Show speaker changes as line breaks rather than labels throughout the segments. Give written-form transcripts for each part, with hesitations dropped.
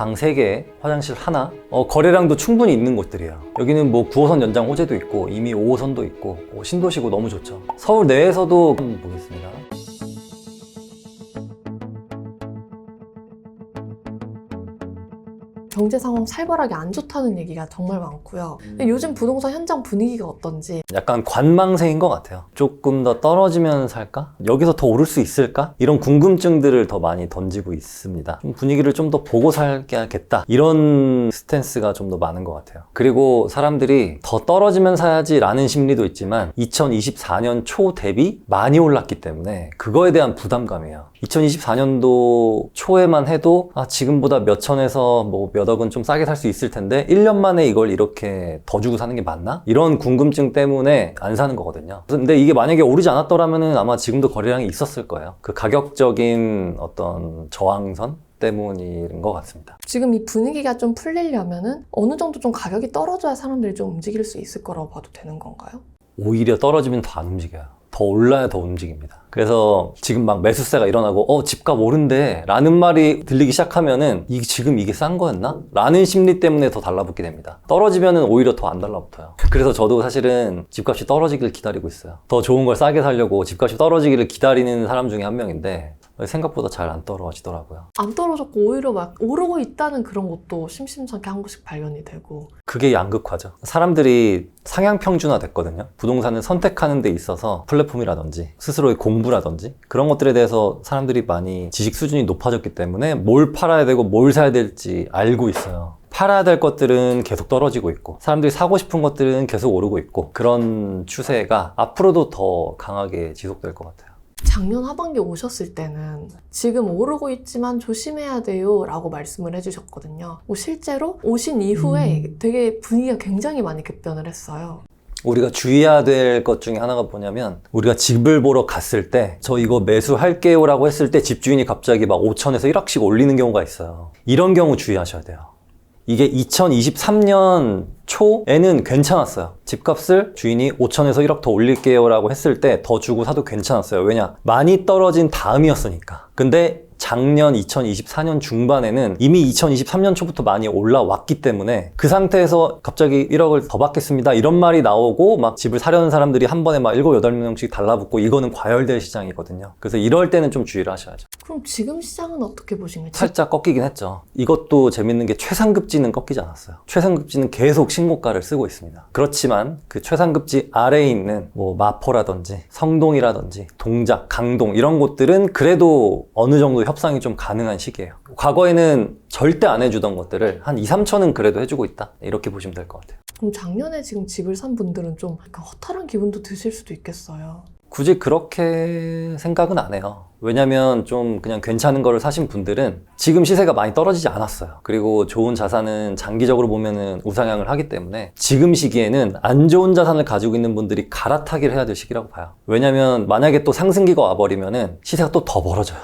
방 3개, 화장실 하나, 거래량도 충분히 있는 곳들이에요. 여기는 뭐 9호선 연장 호재도 있고 이미 5호선도 있고 신도시고 너무 좋죠. 서울 내에서도 한번 보겠습니다.
경제 상황 살벌하게 안 좋다는 얘기가 정말 많고요. 근데 요즘 부동산 현장 분위기가 어떤지.
약간 관망세인 것 같아요. 조금 더 떨어지면 살까? 여기서 더 오를 수 있을까? 이런 궁금증들을 더 많이 던지고 있습니다. 좀 분위기를 좀 더 보고 살겠다, 이런 스탠스가 좀 더 많은 것 같아요. 그리고 사람들이 더 떨어지면 사야지 라는 심리도 있지만 2024년 초 대비 많이 올랐기 때문에 그거에 대한 부담감이에요. 2024년도 초에만 해도 지금보다 몇 천에서 뭐 몇 억은 좀 싸게 살 수 있을 텐데 1년 만에 이걸 이렇게 더 주고 사는 게 맞나? 이런 궁금증 때문에 안 사는 거거든요. 근데 이게 만약에 오르지 않았더라면 아마 지금도 거래량이 있었을 거예요. 그 가격적인 어떤 저항선 때문인 것 같습니다.
지금 이 분위기가 좀 풀리려면은 어느 정도 좀 가격이 떨어져야 사람들이 좀 움직일 수 있을 거라고 봐도 되는 건가요?
오히려 떨어지면 더 안 움직여요. 더 올라야 더 움직입니다. 그래서 지금 막 매수세가 일어나고 집값 오른대 라는 말이 들리기 시작하면은 지금 이게 싼 거였나? 라는 심리 때문에 더 달라붙게 됩니다. 떨어지면은 오히려 더 안 달라붙어요. 그래서 저도 사실은 집값이 떨어지기를 기다리고 있어요. 더 좋은 걸 싸게 사려고 집값이 떨어지기를 기다리는 사람 중에 한 명인데 생각보다 잘 안 떨어지더라고요.
안 떨어졌고 오히려 막 오르고 있다는 그런 것도 심심찮게 한 번씩 발견이 되고.
그게 양극화죠. 사람들이 상향 평준화 됐거든요. 부동산을 선택하는 데 있어서 플랫폼이라든지 스스로의 공부라든지 그런 것들에 대해서 사람들이 많이 지식 수준이 높아졌기 때문에 뭘 팔아야 되고 뭘 사야 될지 알고 있어요. 팔아야 될 것들은 계속 떨어지고 있고 사람들이 사고 싶은 것들은 계속 오르고 있고 그런 추세가 앞으로도 더 강하게 지속될 것 같아요.
작년 하반기 오셨을 때는 지금 오르고 있지만 조심해야 돼요 라고 말씀을 해주셨거든요. 실제로 오신 이후에 되게 분위기가 굉장히 많이 급변을 했어요.
우리가 주의해야 될 것 중에 하나가 뭐냐면 우리가 집을 보러 갔을 때 저 이거 매수할게요 라고 했을 때 집주인이 갑자기 막 5천에서 1억씩 올리는 경우가 있어요. 이런 경우 주의하셔야 돼요. 이게 2023년 초에는 괜찮았어요. 집값을 주인이 5천에서 1억 더 올릴게요 라고 했을 때 더 주고 사도 괜찮았어요. 왜냐? 많이 떨어진 다음이었으니까. 근데 작년 2024년 중반에는 이미 2023년 초부터 많이 올라왔기 때문에 그 상태에서 갑자기 1억을 더 받겠습니다 이런 말이 나오고 막 집을 사려는 사람들이 한 번에 막 7, 8명씩 달라붙고 이거는 과열될 시장이거든요. 그래서 이럴 때는 좀 주의를 하셔야죠.
그럼 지금 시장은 어떻게 보시나요?
살짝 꺾이긴 했죠. 이것도 재밌는 게 최상급지는 꺾이지 않았어요. 최상급지는 계속 신고가를 쓰고 있습니다. 그렇지만 그 최상급지 아래에 있는 뭐 마포라든지 성동이라든지 동작, 강동 이런 곳들은 그래도 어느 정도 협상이 좀 가능한 시기예요. 과거에는 절대 안 해주던 것들을 한 2, 3천은 그래도 해주고 있다. 이렇게 보시면 될 것 같아요.
그럼 작년에 지금 집을 산 분들은 좀 약간 허탈한 기분도 드실 수도 있겠어요.
굳이 그렇게 생각은 안 해요. 왜냐면 좀 그냥 괜찮은 거를 사신 분들은 지금 시세가 많이 떨어지지 않았어요. 그리고 좋은 자산은 장기적으로 보면은 우상향을 하기 때문에 지금 시기에는 안 좋은 자산을 가지고 있는 분들이 갈아타기를 해야 될 시기라고 봐요. 왜냐면 만약에 또 상승기가 와버리면은 시세가 또 더 벌어져요.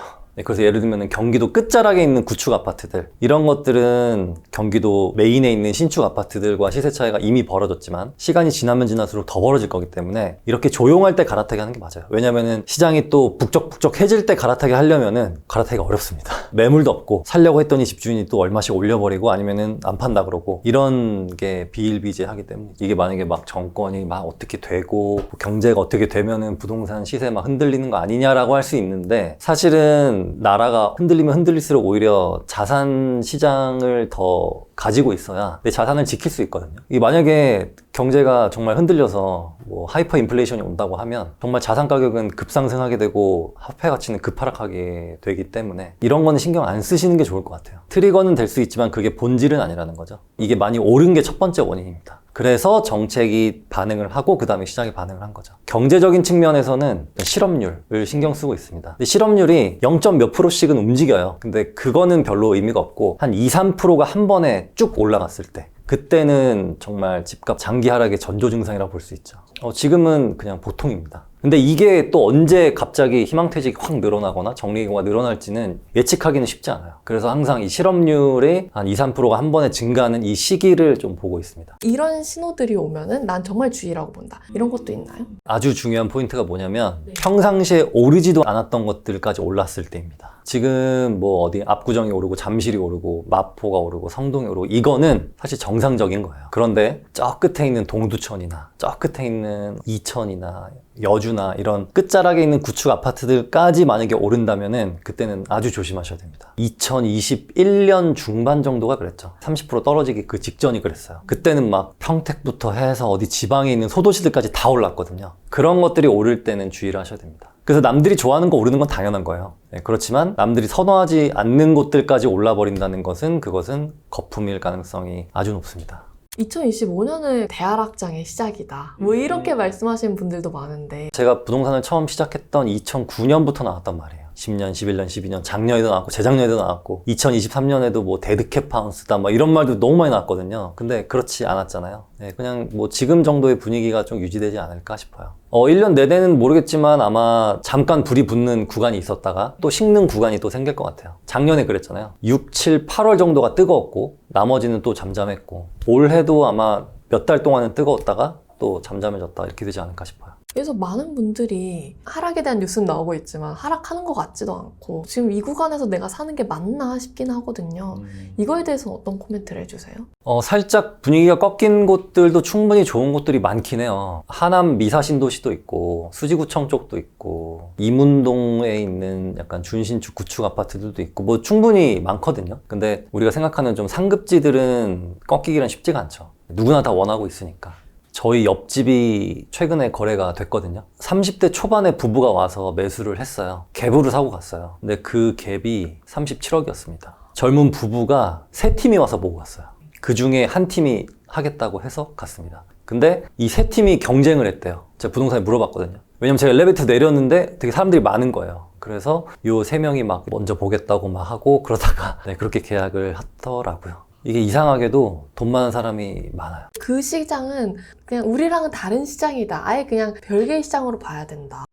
그래서 예를 들면 경기도 끝자락에 있는 구축 아파트들 이런 것들은 경기도 메인에 있는 신축 아파트들과 시세 차이가 이미 벌어졌지만 시간이 지나면 지날수록 더 벌어질 거기 때문에 이렇게 조용할 때 갈아타기 하는 게 맞아요. 왜냐면은 시장이 또 북적북적해질 때 갈아타기 하려면은 갈아타기가 어렵습니다. 매물도 없고 살려고 했더니 집주인이 또 얼마씩 올려버리고 아니면은 안 판다 그러고 이런 게 비일비재하기 때문에 이게 만약에 막 정권이 막 어떻게 되고 경제가 어떻게 되면은 부동산 시세 막 흔들리는 거 아니냐라고 할 수 있는데 사실은 나라가 흔들리면 흔들릴수록 오히려 자산 시장을 더 가지고 있어야 내 자산을 지킬 수 있거든요. 이게 만약에 경제가 정말 흔들려서 뭐 하이퍼 인플레이션이 온다고 하면 정말 자산 가격은 급상승하게 되고 화폐 가치는 급하락하게 되기 때문에 이런 거는 신경 안 쓰시는 게 좋을 것 같아요. 트리거는 될 수 있지만 그게 본질은 아니라는 거죠. 이게 많이 오른 게 첫 번째 원인입니다. 그래서 정책이 반응을 하고 그 다음에 시장이 반응을 한 거죠. 경제적인 측면에서는 실업률을 신경 쓰고 있습니다. 근데 실업률이 0. 몇 %씩은 움직여요. 근데 그거는 별로 의미가 없고 한 2, 3%가 한 번에 쭉 올라갔을 때 그때는 정말 집값 장기 하락의 전조 증상이라고 볼 수 있죠. 지금은 그냥 보통입니다. 근데 이게 또 언제 갑자기 희망퇴직이 확 늘어나거나 정리가 늘어날지는 예측하기는 쉽지 않아요. 그래서 항상 이 실업률이 한 2, 3%가 한 번에 증가하는 이 시기를 좀 보고 있습니다.
이런 신호들이 오면은 난 정말 주의라고 본다. 이런 것도 있나요?
아주 중요한 포인트가 뭐냐면 평상시에 오르지도 않았던 것들까지 올랐을 때입니다. 지금 뭐 어디 압구정이 오르고 잠실이 오르고 마포가 오르고 성동이 오르고 이거는 사실 정상적인 거예요. 그런데 저 끝에 있는 동두천이나 저 끝에 있는 이천이나 여주나 이런 끝자락에 있는 구축 아파트들까지 만약에 오른다면은 그때는 아주 조심하셔야 됩니다. 2021년 중반 정도가 그랬죠. 30% 떨어지기 그 직전이 그랬어요. 그때는 막 평택부터 해서 어디 지방에 있는 소도시들까지 다 올랐거든요. 그런 것들이 오를 때는 주의를 하셔야 됩니다. 그래서 남들이 좋아하는 거 오르는 건 당연한 거예요. 네, 그렇지만 남들이 선호하지 않는 곳들까지 올라버린다는 것은 그것은 거품일 가능성이 아주 높습니다.
2025년은 대하락장의 시작이다. 뭐 이렇게 말씀하시는 분들도 많은데
제가 부동산을 처음 시작했던 2009년부터 나왔단 말이에요. 10년, 11년, 12년, 작년에도 나왔고 재작년에도 나왔고 2023년에도 뭐 데드캣 하우스다 뭐 이런 말도 너무 많이 나왔거든요. 근데 그렇지 않았잖아요. 네, 그냥 뭐 지금 정도의 분위기가 좀 유지되지 않을까 싶어요. 1년 내내는 모르겠지만 아마 잠깐 불이 붙는 구간이 있었다가 또 식는 구간이 또 생길 것 같아요. 작년에 그랬잖아요. 6, 7, 8월 정도가 뜨거웠고 나머지는 또 잠잠했고 올해도 아마 몇 달 동안은 뜨거웠다가 또 잠잠해졌다 이렇게 되지 않을까 싶어요.
그래서 많은 분들이 하락에 대한 뉴스는 나오고 있지만 하락하는 것 같지도 않고 지금 이 구간에서 내가 사는 게 맞나 싶긴 하거든요. 이거에 대해서 어떤 코멘트를 해주세요?
살짝 분위기가 꺾인 곳들도 충분히 좋은 곳들이 많긴 해요. 하남 미사신도시도 있고 수지구청 쪽도 있고 이문동에 있는 약간 준신축 구축 아파트들도 있고 뭐 충분히 많거든요. 근데 우리가 생각하는 좀 상급지들은 꺾이기는 쉽지가 않죠. 누구나 다 원하고 있으니까. 저희 옆집이 최근에 거래가 됐거든요. 30대 초반에 부부가 와서 매수를 했어요. 갭으로 사고 갔어요. 근데 그 갭이 37억이었습니다. 젊은 부부가 세 팀이 와서 보고 갔어요. 그 중에 한 팀이 하겠다고 해서 갔습니다. 근데 이 세 팀이 경쟁을 했대요. 제가 부동산에 물어봤거든요. 왜냐면 제가 엘리베이터 내렸는데 되게 사람들이 많은 거예요. 그래서 요 세 명이 막 먼저 보겠다고 막 하고 그러다가 네, 그렇게 계약을 하더라고요. 이게 이상하게도 돈 많은 사람이 많아요.
그 시장은 그냥 우리랑은 다른 시장이다. 아예 그냥 별개의 시장으로 봐야 된다.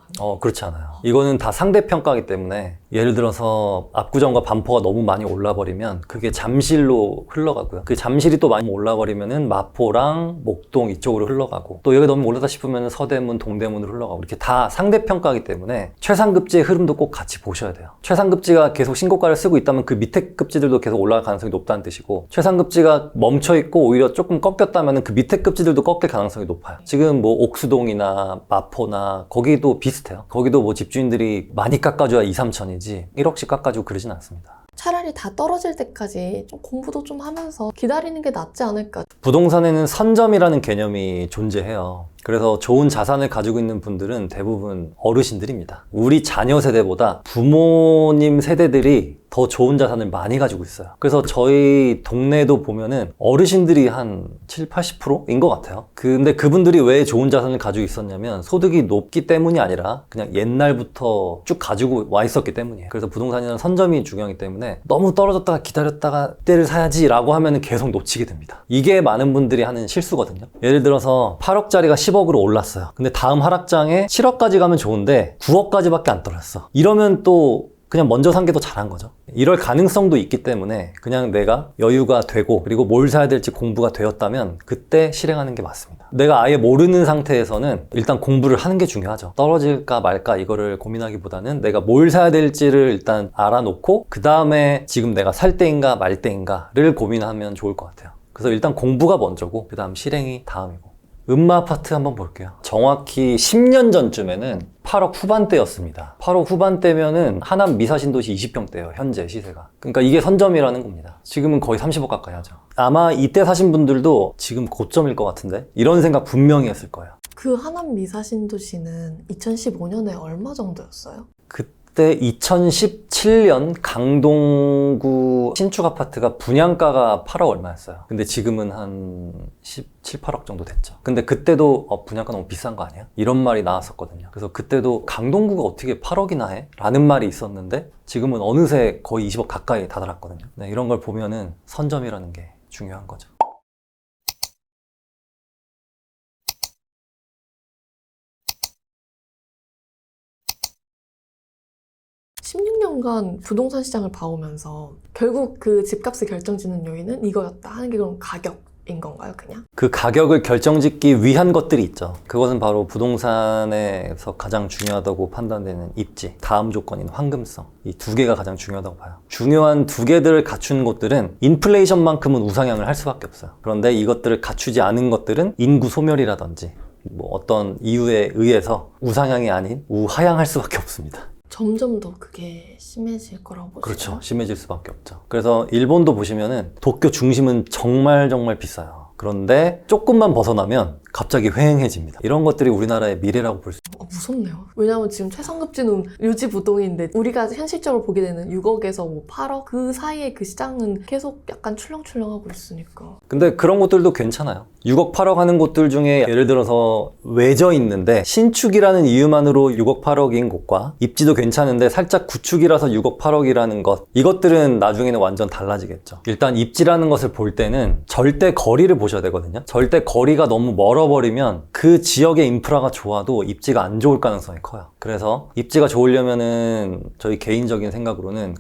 그렇지 않아요. 이거는 다 상대평가이기 때문에 예를 들어서 압구정과 반포가 너무 많이 올라버리면 그게 잠실로 흘러가고요. 그 잠실이 또 많이 올라버리면은 마포랑 목동 이쪽으로 흘러가고 또 여기 너무 올랐다 싶으면 서대문, 동대문으로 흘러가고 이렇게 다 상대평가이기 때문에 최상급지의 흐름도 꼭 같이 보셔야 돼요. 최상급지가 계속 신고가를 쓰고 있다면 그 밑에 급지들도 계속 올라갈 가능성이 높다는 뜻이고 최상급지가 멈춰있고 오히려 조금 꺾였다면 그 밑에 급지들도 꺾일 가능성이 높아요. 지금 뭐 옥수동이나 마포나 거기도 비슷해요. 거기도 뭐 집주인들이 많이 깎아줘야 2, 3천이지 1억씩 깎아주고 그러진 않습니다.
차라리 다 떨어질 때까지 좀 공부도 좀 하면서 기다리는 게 낫지 않을까.
부동산에는 선점이라는 개념이 존재해요. 그래서 좋은 자산을 가지고 있는 분들은 대부분 어르신들입니다. 우리 자녀 세대보다 부모님 세대들이 더 좋은 자산을 많이 가지고 있어요. 그래서 저희 동네도 보면은 어르신들이 한 7, 80%인 것 같아요. 근데 그분들이 왜 좋은 자산을 가지고 있었냐면 소득이 높기 때문이 아니라 그냥 옛날부터 쭉 가지고 와 있었기 때문이에요. 그래서 부동산이라는 선점이 중요하기 때문에 너무 떨어졌다가 기다렸다가 때를 사야지 라고 하면 계속 놓치게 됩니다. 이게 많은 분들이 하는 실수거든요. 예를 들어서 8억짜리가 10억으로 올랐어요. 근데 다음 하락장에 7억까지 가면 좋은데 9억까지밖에 안 떨어졌어. 이러면 또 그냥 먼저 산 게 더 잘한 거죠. 이럴 가능성도 있기 때문에 그냥 내가 여유가 되고 그리고 뭘 사야 될지 공부가 되었다면 그때 실행하는 게 맞습니다. 내가 아예 모르는 상태에서는 일단 공부를 하는 게 중요하죠. 떨어질까 말까 이거를 고민하기보다는 내가 뭘 사야 될지를 일단 알아놓고 그 다음에 지금 내가 살 때인가 말 때인가를 고민하면 좋을 것 같아요. 그래서 일단 공부가 먼저고 그 다음 실행이 다음이고. 음마 아파트 한번 볼게요. 정확히 10년 전쯤에는 8억 후반대였습니다. 8억 후반대면은 하남 미사신도시 20평대예요. 현재 시세가. 그러니까 이게 선점이라는 겁니다. 지금은 거의 30억 가까이 하죠. 아마 이때 사신 분들도 지금 고점일 것 같은데 이런 생각 분명히 했을 거예요.
그 하남 미사신도시는 2015년에 얼마 정도였어요?
그때 2017년 강동구 신축 아파트가 분양가가 8억 얼마였어요. 근데 지금은 한 17, 8억 정도 됐죠. 근데 그때도 분양가 너무 비싼 거 아니야? 이런 말이 나왔었거든요. 그래서 그때도 강동구가 어떻게 8억이나 해? 라는 말이 있었는데 지금은 어느새 거의 20억 가까이 다다랐거든요. 네, 이런 걸 보면은 선점이라는 게 중요한 거죠.
10년간 부동산 시장을 봐오면서 결국 그 집값을 결정짓는 요인은 이거였다 하는 게 그럼 가격인 건가요, 그냥?
그 가격을 결정짓기 위한 것들이 있죠. 그것은 바로 부동산에서 가장 중요하다고 판단되는 입지, 다음 조건인 황금성. 이 두 개가 가장 중요하다고 봐요. 중요한 두 개들을 갖춘 곳들은 인플레이션만큼은 우상향을 할 수밖에 없어요. 그런데 이것들을 갖추지 않은 것들은 인구 소멸이라든지 뭐 어떤 이유에 의해서 우상향이 아닌 우하향할 수밖에 없습니다.
점점 더 그게 심해질 거라고 보시죠?
그렇죠. 심해질 수밖에 없죠. 그래서 일본도 보시면은 도쿄 중심은 정말 비싸요. 그런데 조금만 벗어나면 갑자기 휑해집니다. 이런 것들이 우리나라의 미래라고 볼 수 있어요.
무섭네요. 왜냐하면 지금 최상급지는 유지부동인데 우리가 현실적으로 보게 되는 6억에서 뭐 8억 그 사이에 그 시장은 계속 약간 출렁출렁하고 있으니까.
근데 그런 곳들도 괜찮아요. 6억 8억 하는 곳들 중에 예를 들어서 외져 있는데 신축이라는 이유만으로 6억 8억인 곳과 입지도 괜찮은데 살짝 구축이라서 6억 8억이라는 것, 이것들은 나중에는 완전 달라지겠죠. 일단 입지라는 것을 볼 때는 절대 거리를 보셔야 되거든요. 절대 거리가 너무 멀어버리면 그 지역의 인프라가 좋아도 입지가 안 좋을 가능성이 커요. 그래서 입지가 좋으려면은 저희 개인적인 생각으로는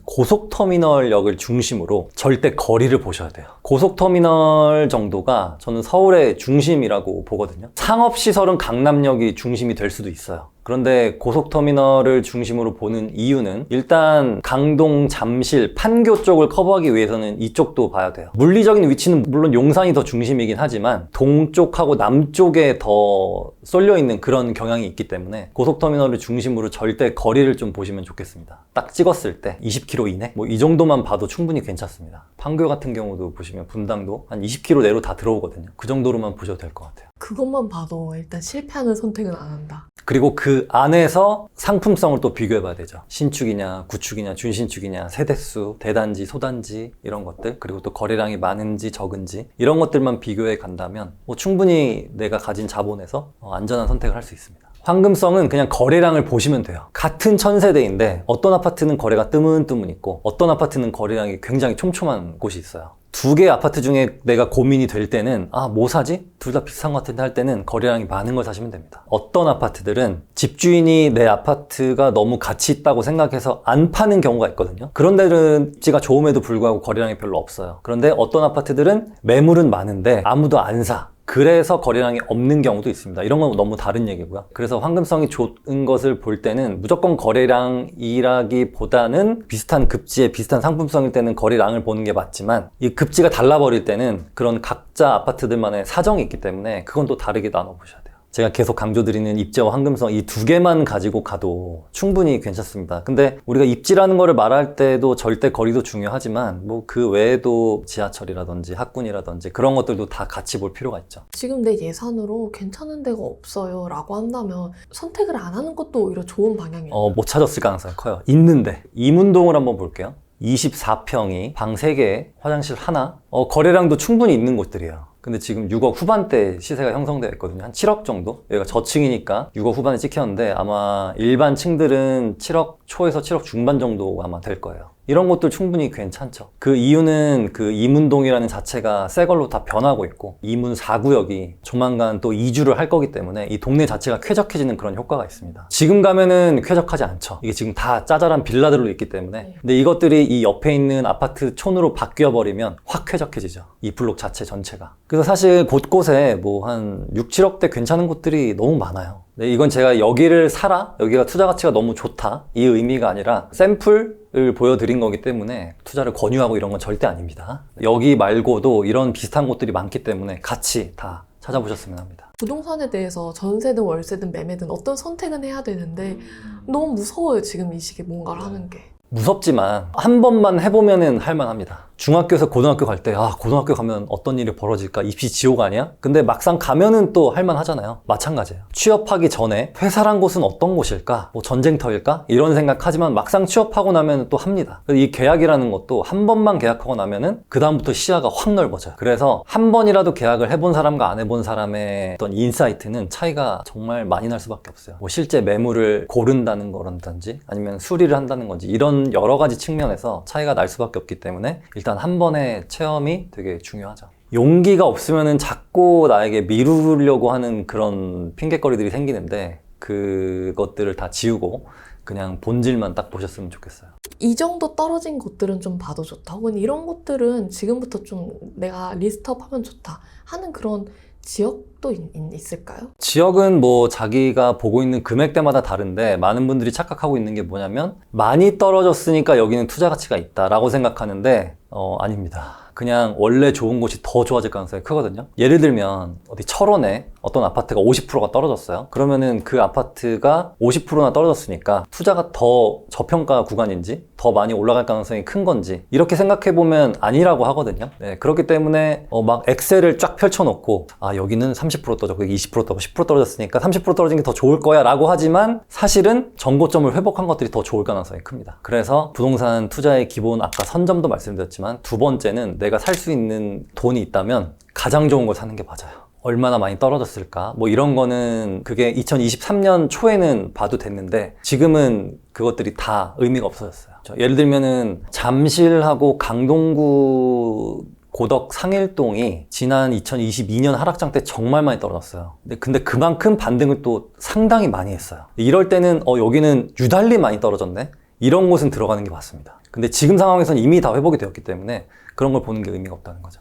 고속터미널역을 중심으로 절대 거리를 보셔야 돼요. 고속터미널 정도가 저는 서울의 중심이라고 보거든요. 상업시설은 강남역이 중심이 될 수도 있어요. 그런데 고속터미널을 중심으로 보는 이유는 일단 강동, 잠실, 판교 쪽을 커버하기 위해서는 이쪽도 봐야 돼요. 물리적인 위치는 물론 용산이 더 중심이긴 하지만 동쪽하고 남쪽에 더 쏠려있는 그런 경향이 있기 때문에 고속터미널을 중심으로 절대 거리를 좀 보시면 좋겠습니다. 딱 찍었을 때 20km 이내? 뭐 이 정도만 봐도 충분히 괜찮습니다. 판교 같은 경우도 보시면 분당도 한 20km 내로 다 들어오거든요. 그 정도로만 보셔도 될 것 같아요.
그것만 봐도 일단 실패하는 선택은 안 한다.
그리고 그 안에서 상품성을 또 비교해 봐야 되죠. 신축이냐, 구축이냐, 준신축이냐, 세대수, 대단지, 소단지 이런 것들, 그리고 또 거래량이 많은지 적은지 이런 것들만 비교해 간다면 뭐 충분히 내가 가진 자본에서 안전한 선택을 할 수 있습니다. 황금성은 그냥 거래량을 보시면 돼요. 같은 1000세대인데 어떤 아파트는 거래가 뜨문뜨문 있고 어떤 아파트는 거래량이 굉장히 촘촘한 곳이 있어요. 두 개의 아파트 중에 내가 고민이 될 때는 뭐 사지? 둘 다 비슷한 것 같은데 할 때는 거래량이 많은 걸 사시면 됩니다. 어떤 아파트들은 집주인이 내 아파트가 너무 가치 있다고 생각해서 안 파는 경우가 있거든요. 그런 데는 입지가 좋음에도 불구하고 거래량이 별로 없어요. 그런데 어떤 아파트들은 매물은 많은데 아무도 안 사. 그래서 거래량이 없는 경우도 있습니다. 이런 건 너무 다른 얘기고요. 그래서 황금성이 좋은 것을 볼 때는 무조건 거래량이라기보다는 비슷한 급지에 비슷한 상품성일 때는 거래량을 보는 게 맞지만 이 급지가 달라버릴 때는 그런 각자 아파트들만의 사정이 있기 때문에 그건 또 다르게 나눠보셔야 돼요. 제가 계속 강조드리는 입지와 황금성 이 두 개만 가지고 가도 충분히 괜찮습니다. 근데 우리가 입지라는 거를 말할 때도 절대 거리도 중요하지만 뭐 그 외에도 지하철이라든지 학군이라든지 그런 것들도 다 같이 볼 필요가 있죠.
지금 내 예산으로 괜찮은 데가 없어요 라고 한다면 선택을 안 하는 것도 오히려 좋은 방향이에요.
못 찾았을 가능성이 커요. 있는데 이문동을 한번 볼게요. 24평이 방 3개, 화장실 하나, 거래량도 충분히 있는 곳들이에요. 근데 지금 6억 후반대 시세가 형성되어 있거든요. 한 7억 정도? 여기가 저층이니까 6억 후반에 찍혔는데 아마 일반 층들은 7억 초에서 7억 중반 정도 아마 될 거예요. 이런 것들 충분히 괜찮죠. 그 이유는 그 이문동이라는 자체가 새 걸로 다 변하고 있고 이문 4구역이 조만간 또 이주를 할 거기 때문에 이 동네 자체가 쾌적해지는 그런 효과가 있습니다. 지금 가면은 쾌적하지 않죠. 이게 지금 다 짜잘한 빌라들로 있기 때문에. 근데 이것들이 이 옆에 있는 아파트 촌으로 바뀌어 버리면 확 쾌적해지죠. 이 블록 자체 전체가. 그래서 사실 곳곳에 뭐 한 6, 7억대 괜찮은 곳들이 너무 많아요. 네, 이건 제가 여기를 사라? 여기가 투자 가치가 너무 좋다? 이 의미가 아니라 샘플을 보여드린 거기 때문에 투자를 권유하고 이런 건 절대 아닙니다. 여기 말고도 이런 비슷한 곳들이 많기 때문에 같이 다 찾아보셨으면 합니다.
부동산에 대해서 전세든 월세든 매매든 어떤 선택은 해야 되는데 너무 무서워요, 지금 이 시기에 뭔가를 하는 게.
무섭지만 한 번만 해보면은 할만합니다. 중학교에서 고등학교 갈 때 고등학교 가면 어떤 일이 벌어질까? 입시 지옥 아니야? 근데 막상 가면은 또 할만하잖아요. 마찬가지예요. 취업하기 전에 회사란 곳은 어떤 곳일까? 뭐 전쟁터일까? 이런 생각하지만 막상 취업하고 나면 또 합니다. 이 계약이라는 것도 한 번만 계약하고 나면은 그 다음부터 시야가 확 넓어져요. 그래서 한 번이라도 계약을 해본 사람과 안 해본 사람의 어떤 인사이트는 차이가 정말 많이 날 수밖에 없어요. 뭐 실제 매물을 고른다는 거라든지 아니면 수리를 한다는 건지 이런 여러 가지 측면에서 차이가 날 수밖에 없기 때문에 일단 한 번의 체험이 되게 중요하죠. 용기가 없으면은 자꾸 나에게 미루려고 하는 그런 핑곗거리들이 생기는데 그것들을 다 지우고 그냥 본질만 딱 보셨으면 좋겠어요.
이 정도 떨어진 곳들은 좀 봐도 좋다. 혹은 이런 곳들은 지금부터 좀 내가 리스트업하면 좋다 하는 그런 지역도 있을까요?
지역은 뭐 자기가 보고 있는 금액대마다 다른데 많은 분들이 착각하고 있는 게 뭐냐면 많이 떨어졌으니까 여기는 투자 가치가 있다라고 생각하는데 아닙니다. 그냥 원래 좋은 곳이 더 좋아질 가능성이 크거든요. 예를 들면 어디 철원에 어떤 아파트가 50%가 떨어졌어요. 그러면은 그 아파트가 50%나 떨어졌으니까 투자가 더 저평가 구간인지 더 많이 올라갈 가능성이 큰 건지 이렇게 생각해보면 아니라고 하거든요. 네, 그렇기 때문에 막 엑셀을 쫙 펼쳐놓고 여기는 30% 떨어졌고 20% 떨어졌고 10% 떨어졌으니까 30% 떨어진 게 더 좋을 거야 라고 하지만 사실은 정고점을 회복한 것들이 더 좋을 가능성이 큽니다. 그래서 부동산 투자의 기본 아까 선점도 말씀드렸지만 두 번째는 내가 살 수 있는 돈이 있다면 가장 좋은 걸 사는 게 맞아요. 얼마나 많이 떨어졌을까? 뭐 이런 거는 그게 2023년 초에는 봐도 됐는데 지금은 그것들이 다 의미가 없어졌어요. 예를 들면은 잠실하고 강동구 고덕 상일동이 지난 2022년 하락장 때 정말 많이 떨어졌어요. 근데 그만큼 반등을 또 상당히 많이 했어요. 이럴 때는 여기는 유달리 많이 떨어졌네? 이런 곳은 들어가는 게 맞습니다. 근데 지금 상황에서는 이미 다 회복이 되었기 때문에 그런 걸 보는 게 의미가 없다는 거죠.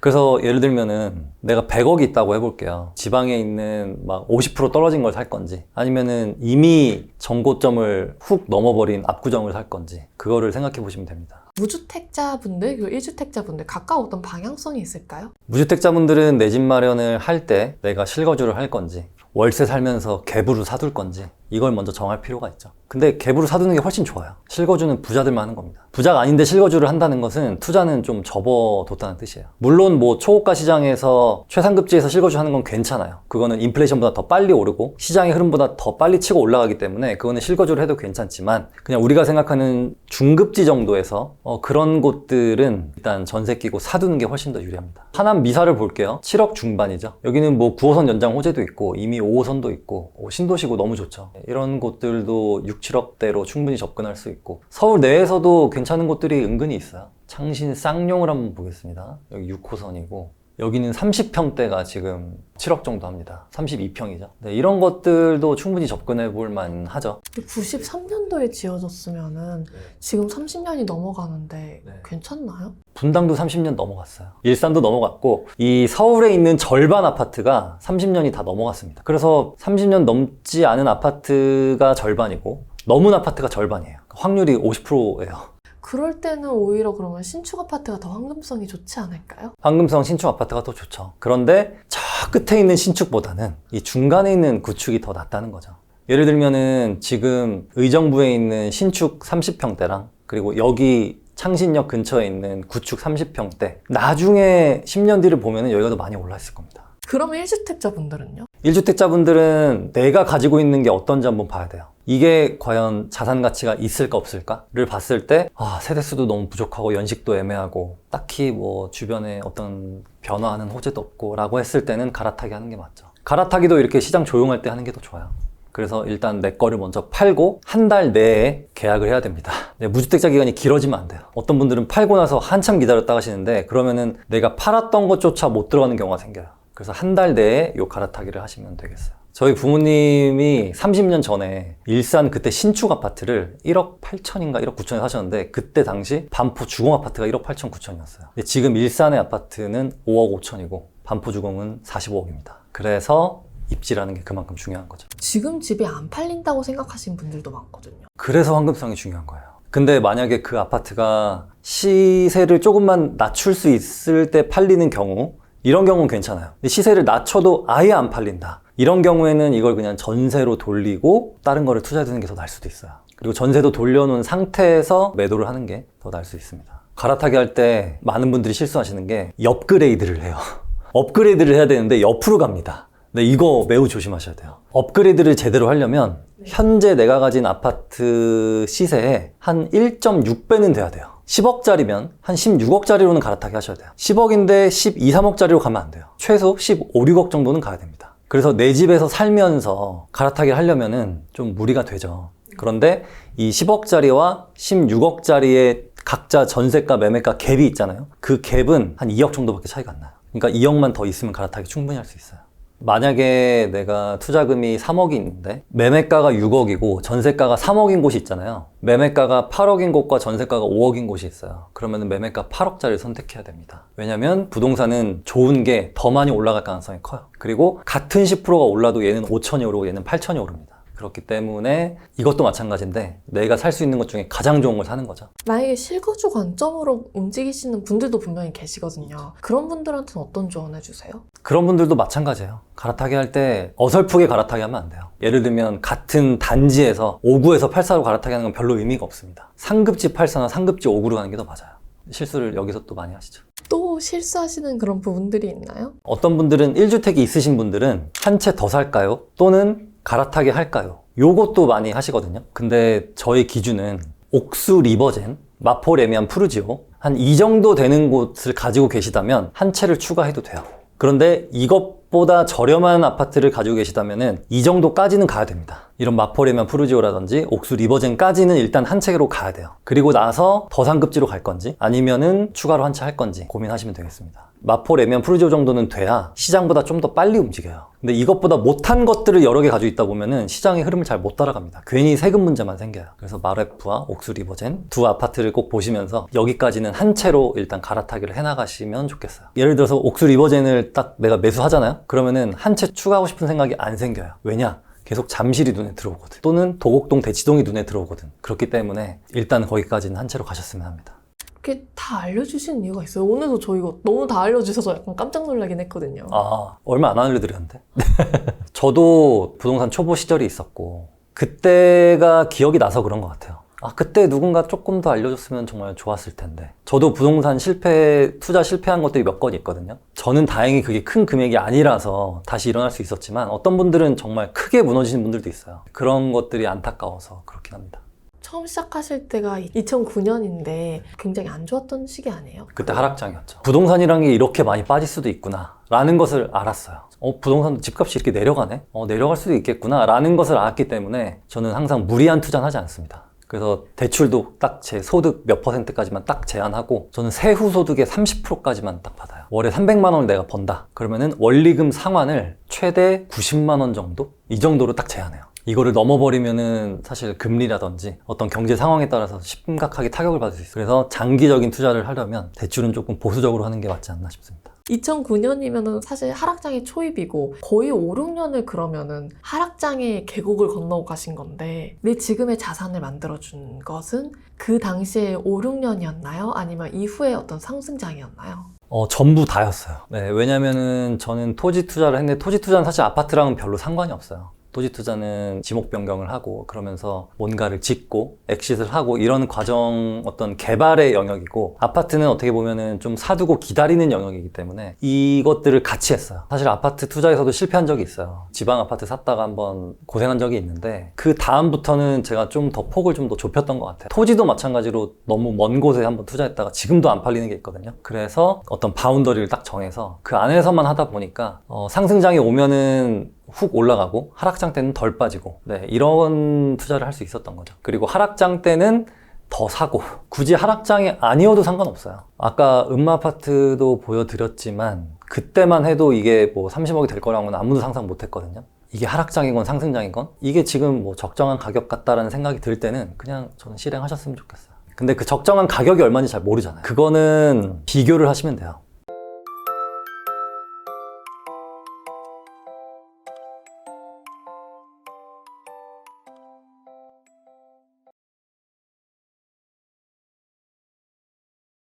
그래서 예를 들면은 내가 100억이 있다고 해볼게요. 지방에 있는 막 50% 떨어진 걸 살 건지 아니면은 이미 정고점을 훅 넘어버린 압구정을 살 건지 그거를 생각해 보시면 됩니다.
무주택자분들 그리고 1주택자분들 각각 어떤 방향성이 있을까요?
무주택자분들은 내 집 마련을 할 때 내가 실거주를 할 건지 월세 살면서 갭으로 사둘 건지 이걸 먼저 정할 필요가 있죠. 근데 갭으로 사두는 게 훨씬 좋아요. 실거주는 부자들만 하는 겁니다. 부자가 아닌데 실거주를 한다는 것은 투자는 좀 접어뒀다는 뜻이에요. 물론 뭐 초고가 시장에서 최상급지에서 실거주하는 건 괜찮아요. 그거는 인플레이션보다 더 빨리 오르고 시장의 흐름보다 더 빨리 치고 올라가기 때문에 그거는 실거주를 해도 괜찮지만 그냥 우리가 생각하는 중급지 정도에서 그런 곳들은 일단 전세 끼고 사두는 게 훨씬 더 유리합니다. 하남 미사를 볼게요. 7억 중반이죠. 여기는 뭐 9호선 연장 호재도 있고 이미 5호선도 있고 신도시고 너무 좋죠. 이런 곳들도 6, 7억대로 충분히 접근할 수 있고 서울 내에서도 괜찮은 곳들이 은근히 있어요. 창신 쌍용을 한번 보겠습니다. 여기 6호선이고 여기는 30평대가 지금 7억 정도 합니다. 32평이죠. 네, 이런 것들도 충분히 접근해 볼 만하죠.
93년도에 지어졌으면은 지금 30년이 넘어가는데 괜찮나요?
분당도 30년 넘어갔어요. 일산도 넘어갔고 이 서울에 있는 절반 아파트가 30년이 다 넘어갔습니다. 그래서 30년 넘지 않은 아파트가 절반이고 넘은 아파트가 절반이에요. 확률이 50%예요.
그럴 때는 오히려 그러면 신축 아파트가 더 황금성이 좋지 않을까요?
황금성 신축 아파트가 더 좋죠. 그런데 저 끝에 있는 신축보다는 이 중간에 있는 구축이 더 낫다는 거죠. 예를 들면은 지금 의정부에 있는 신축 30평대랑 그리고 여기 창신역 근처에 있는 구축 30평대 나중에 10년 뒤를 보면은 여기가 더 많이 올라 있을 겁니다.
그러면 1주택자분들은요?
1주택자분들은 내가 가지고 있는 게 어떤지 한번 봐야 돼요. 이게 과연 자산 가치가 있을까 없을까를 봤을 때 세대수도 너무 부족하고 연식도 애매하고 딱히 뭐 주변에 어떤 변화하는 호재도 없고 라고 했을 때는 갈아타기 하는 게 맞죠. 갈아타기도 이렇게 시장 조용할 때 하는 게 더 좋아요. 그래서 일단 내 거를 먼저 팔고 한 달 내에 계약을 해야 됩니다. 무주택자 기간이 길어지면 안 돼요. 어떤 분들은 팔고 나서 한참 기다렸다 하시는데 그러면은 내가 팔았던 것조차 못 들어가는 경우가 생겨요. 그래서 한 달 내에 요 갈아타기를 하시면 되겠어요. 저희 부모님이 30년 전에 일산 그때 신축 아파트를 1억 8천인가 1억 9천에 사셨는데 그때 당시 반포 주공 아파트가 1억 8천 9천이었어요. 근데 지금 일산의 아파트는 5억 5천이고 반포 주공은 45억입니다. 그래서 입지라는 게 그만큼 중요한 거죠.
지금 집이 안 팔린다고 생각하시는 분들도 많거든요.
그래서 황금성이 중요한 거예요. 근데 만약에 그 아파트가 시세를 조금만 낮출 수 있을 때 팔리는 경우 이런 경우는 괜찮아요. 근데 시세를 낮춰도 아예 안 팔린다. 이런 경우에는 이걸 그냥 전세로 돌리고 다른 거를 투자해두는 게 더 나을 수도 있어요. 그리고 전세도 돌려놓은 상태에서 매도를 하는 게 더 나을 수 있습니다. 갈아타기 할 때 많은 분들이 실수하시는 게 업그레이드를 해요. 업그레이드를 해야 되는데 옆으로 갑니다. 근데 이거 매우 조심하셔야 돼요. 업그레이드를 제대로 하려면 현재 내가 가진 아파트 시세에 한 1.6배는 돼야 돼요. 10억짜리면 한 16억짜리로는 갈아타기 하셔야 돼요. 10억인데 12, 3억짜리로 가면 안 돼요. 최소 15, 6억 정도는 가야 됩니다. 그래서 내 집에서 살면서 갈아타기를 하려면은 좀 무리가 되죠. 그런데 이 10억짜리와 16억짜리의 각자 전세가, 매매가 갭이 있잖아요. 그 갭은 한 2억 정도밖에 차이가 안 나요. 그러니까 2억만 더 있으면 갈아타기 충분히 할 수 있어요. 만약에 내가 투자금이 3억이 있는데 매매가가 6억이고 전세가가 3억인 곳이 있잖아요. 매매가가 8억인 곳과 전세가가 5억인 곳이 있어요. 그러면 매매가 8억짜리를 선택해야 됩니다. 왜냐면 부동산은 좋은 게 더 많이 올라갈 가능성이 커요. 그리고 같은 10%가 올라도 얘는 5천이 오르고 얘는 8천이 오릅니다. 그렇기 때문에 이것도 마찬가지인데 내가 살 수 있는 것 중에 가장 좋은 걸 사는 거죠.
만약에 실거주 관점으로 움직이시는 분들도 분명히 계시거든요. 그런 분들한테는 어떤 조언 해주세요?
그런 분들도 마찬가지예요. 갈아타기 할 때 어설프게 갈아타기 하면 안 돼요. 예를 들면 같은 단지에서 5구에서 8사로 갈아타기 하는 건 별로 의미가 없습니다. 상급지 8사나 상급지 5구로 가는 게 더 맞아요. 실수를 여기서 또 많이 하시죠.
또 실수하시는 그런 부분들이 있나요?
어떤 분들은 1주택이 있으신 분들은 한 채 더 살까요? 또는 갈아타기 할까요? 요것도 많이 하시거든요. 근데 저의 기준은 옥수 리버젠, 마포 레미안 푸르지오 한 이 정도 되는 곳을 가지고 계시다면 한 채를 추가해도 돼요. 그런데 이것보다 저렴한 아파트를 가지고 계시다면은 이 정도까지는 가야 됩니다. 이런 마포 레미안 푸르지오라든지 옥수 리버젠까지는 일단 한 채로 가야 돼요. 그리고 나서 더 상급지로 갈 건지 아니면은 추가로 한 채 할 건지 고민하시면 되겠습니다. 마포 레미안 푸르지오 정도는 돼야 시장보다 좀 더 빨리 움직여요. 근데 이것보다 못한 것들을 여러 개 가지고 있다 보면은 시장의 흐름을 잘 못 따라갑니다. 괜히 세금 문제만 생겨요. 그래서 마레프와 옥수 리버젠 두 아파트를 꼭 보시면서 여기까지는 한 채로 일단 갈아타기를 해나가시면 좋겠어요. 예를 들어서 옥수 리버젠을 딱 내가 매수하잖아요? 그러면은 한 채 추가하고 싶은 생각이 안 생겨요. 왜냐? 계속 잠실이 눈에 들어오거든. 또는 도곡동, 대치동이 눈에 들어오거든. 그렇기 때문에 일단 거기까지는 한 채로 가셨으면 합니다.
이렇게 다 알려주신 이유가 있어요. 오늘도 저 이거 너무 다 알려주셔서 약간 깜짝 놀라긴 했거든요.
아, 얼마 안 알려드렸는데? 저도 부동산 초보 시절이 있었고 그때가 기억이 나서 그런 것 같아요. 아, 그때 누군가 조금 더 알려줬으면 정말 좋았을 텐데. 저도 부동산 투자 실패한 것들이 몇 건 있거든요. 저는 다행히 그게 큰 금액이 아니라서 다시 일어날 수 있었지만 어떤 분들은 정말 크게 무너지는 분들도 있어요. 그런 것들이 안타까워서 그렇긴 합니다.
처음 시작하실 때가 2009년인데 굉장히 안 좋았던 시기 아니에요?
그때 하락장이었죠. 부동산이란 게 이렇게 많이 빠질 수도 있구나 라는 것을 알았어요. 부동산 집값이 이렇게 내려가네? 내려갈 수도 있겠구나 라는 것을 알았기 때문에 저는 항상 무리한 투자는 하지 않습니다. 그래서 대출도 딱 제 소득 몇 %까지만 딱 제한하고 저는 세후 소득의 30%까지만 딱 받아요. 월에 300만 원을 내가 번다. 그러면은 원리금 상환을 최대 90만 원 정도? 이 정도로 딱 제한해요. 이거를 넘어버리면은 사실 금리라든지 어떤 경제 상황에 따라서 심각하게 타격을 받을 수 있어요. 그래서 장기적인 투자를 하려면 대출은 조금 보수적으로 하는 게 맞지 않나 싶습니다.
2009년이면은 사실 하락장의 초입이고 거의 5, 6년을 그러면은 하락장의 계곡을 건너가신 건데 내 지금의 자산을 만들어준 것은 그 당시에 5, 6년이었나요? 아니면 이후에 어떤 상승장이었나요?
전부 다였어요. 네, 왜냐면은 저는 토지 투자를 했는데 토지 투자는 사실 아파트랑은 별로 상관이 없어요. 토지 투자는 지목 변경을 하고 그러면서 뭔가를 짓고 엑싯을 하고 이런 과정 어떤 개발의 영역이고 아파트는 어떻게 보면은 좀 사두고 기다리는 영역이기 때문에 이것들을 같이 했어요. 사실 아파트 투자에서도 실패한 적이 있어요. 지방 아파트 샀다가 한번 고생한 적이 있는데 그 다음부터는 제가 좀 더 폭을 좀 더 좁혔던 것 같아요. 토지도 마찬가지로 너무 먼 곳에 한번 투자했다가 지금도 안 팔리는 게 있거든요. 그래서 어떤 바운더리를 딱 정해서 그 안에서만 하다 보니까 상승장이 오면은 훅 올라가고 하락장 때는 덜 빠지고 네, 이런 투자를 할 수 있었던 거죠. 그리고 하락장 때는 더 사고 굳이 하락장이 아니어도 상관없어요. 아까 음마아파트도 보여드렸지만 그때만 해도 이게 뭐 30억이 될 거라고는 아무도 상상 못 했거든요. 이게 하락장이건 상승장이건 이게 지금 뭐 적정한 가격 같다라는 생각이 들 때는 그냥 저는 실행하셨으면 좋겠어요. 근데 그 적정한 가격이 얼마인지 잘 모르잖아요. 그거는 비교를 하시면 돼요.